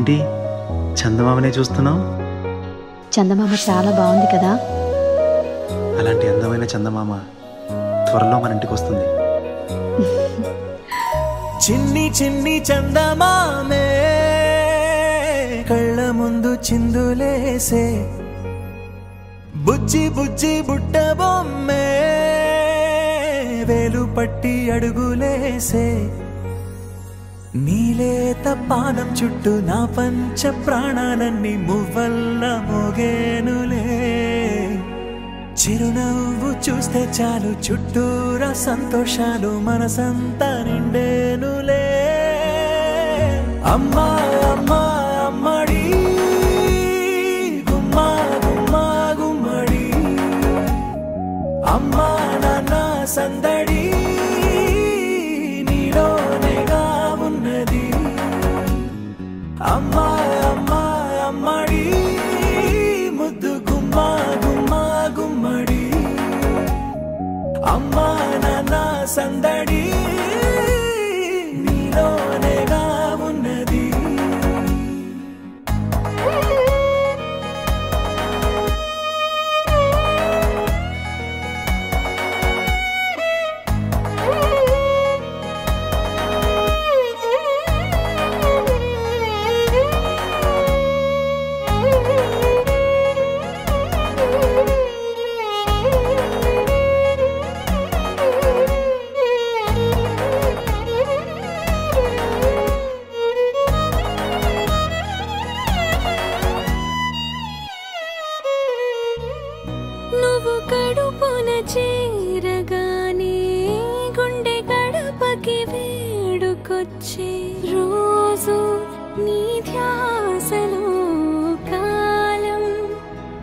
ఏంటి చందమామనే చూస్తున్నావు? చందమామ చాలా బాగుంది కదా. అలాంటి అందమైన చందమామ త్వరలో మన ఇంటికి వస్తుంది. చిన్ని చిన్ని చందమామే కళ్ళ ముందు చిందులేసే, బుజ్జి బుజ్జి బుట్ట బొమ్మే వేలు పట్టి అడుగులేసే, నీలేత పానం చుట్టూ నా పంచ ప్రాణాలన్నీ మువ్వల్ల మోగేనులే, చిరునవ్వు చూస్తే చాలు చుట్టూరా సంతోషాలు మనసంతా నిండేనులే. అమ్మా అమ్మా అమ్మడి గుమ్మా గుమ్మా గుమ్మడి, అమ్మా నాన్న సందడి నీలోనేగా ఉన్నది. అమ్మా అమ్మా అమ్మడి ముద్దు గుమ్మా గుమ్మా గుమ్మడి, అమ్మా నాన్న సందడి నీలోనేగా ఉన్నది. నువ్వు కడుపున చేరగానే గుండె గడపకి వేడుకొచ్చే రోజు నీ ధ్యాసలో కాలం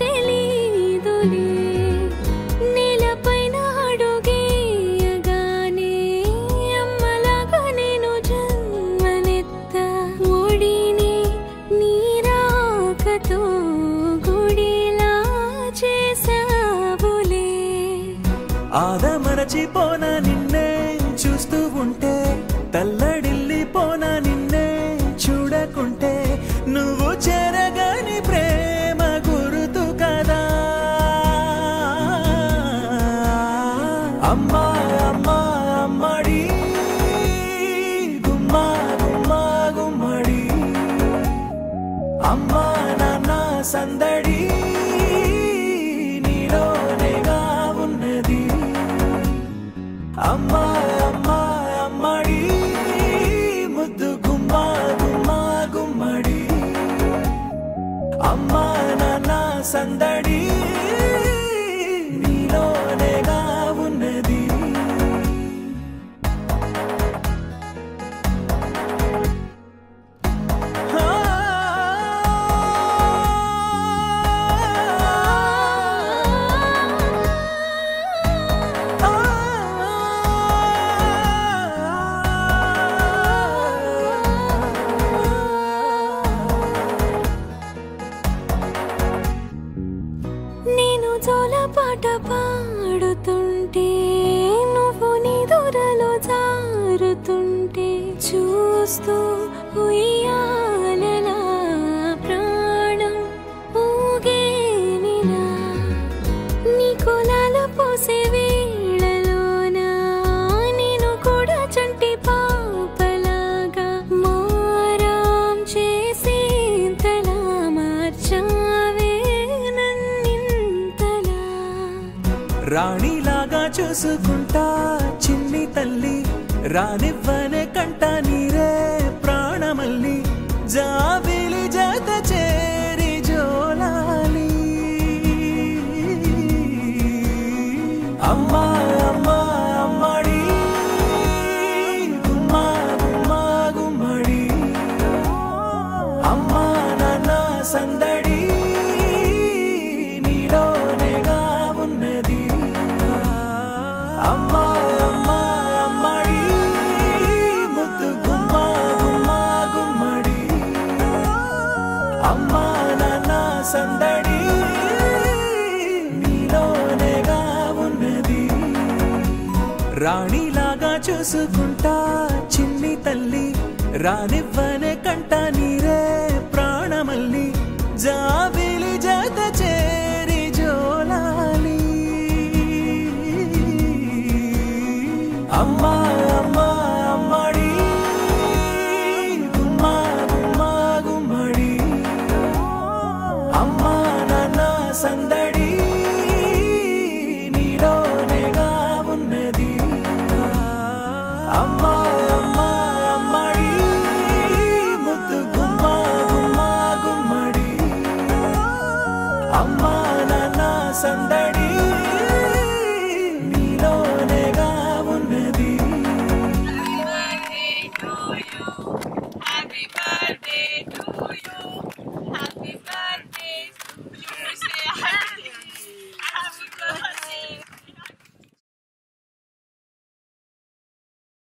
తెలీదులే, నేలపైన అడుగేయగానే అమ్మలాగా నేను జన్మనెత్త, ఒడిని నీ రాకతో గుడిలా చేసావులే. ఆదమరచిపోనా నిన్నే చూస్తూ ఉంటే, తల్లడిల్లిపోనా నిన్నే చూడకుంటే, నువ్వు చెరగని ప్రేమ గురుతు కదా. అమ్మా అమ్మా అమ్మడి గుమ్మా గుమ్మా గుమ్మడి, అమ్మా నాన్న సందడి నీలోనేగా ఉన్నది. అమ్మా అమ్మా అమ్మడి ముద్దు గుమ్మా గుమ్మా గుమ్మడి, అమ్మా నాన్న సందడి నీలోనేగా ఉన్నది. నేను జోలపాట పాడుతుంటే, నువ్వు నిదురలో జారుతుంటే, చూస్తూ ఉయ్యాలలా ప్రాణం ఊగేనిలా, నీ కులాల పోసే వేళలోన నేను కూడా చంటి పాపలాగా మారాం చేసేంతలా మార్చావే నన్నింతలా. రాణిలాగా చూసుకుంటా చిన్ని తల్లి, రానివ్వనే కంట నీరే ప్రాణమల్లి, జాబిలి జత చేరి జోలాలి. అమ్మా అమ్మా అమ్మడి గుమ్మా గుమ్మా గుమ్మడి, అమ్మా నాన్న సందడి నీలోనేగా ఉన్నది. అమ్మా అమ్మా అమ్మడి ముద్దు గుమ్మా గుమ్మా గుమ్మడి, అమ్మా నాన్న సందడి నీలోనేగా ఉన్నది. రాణిలాగా చూసుకుంటా చిన్ని తల్లి, రానివ్వనే కంట నీరే జాబిలి జత చేరి జోలాలి అమ్మా అమ్మా అమ్మడి గుమ్మా గుమ్మా గుమ్మడి అమ్మా నాన్న సందడి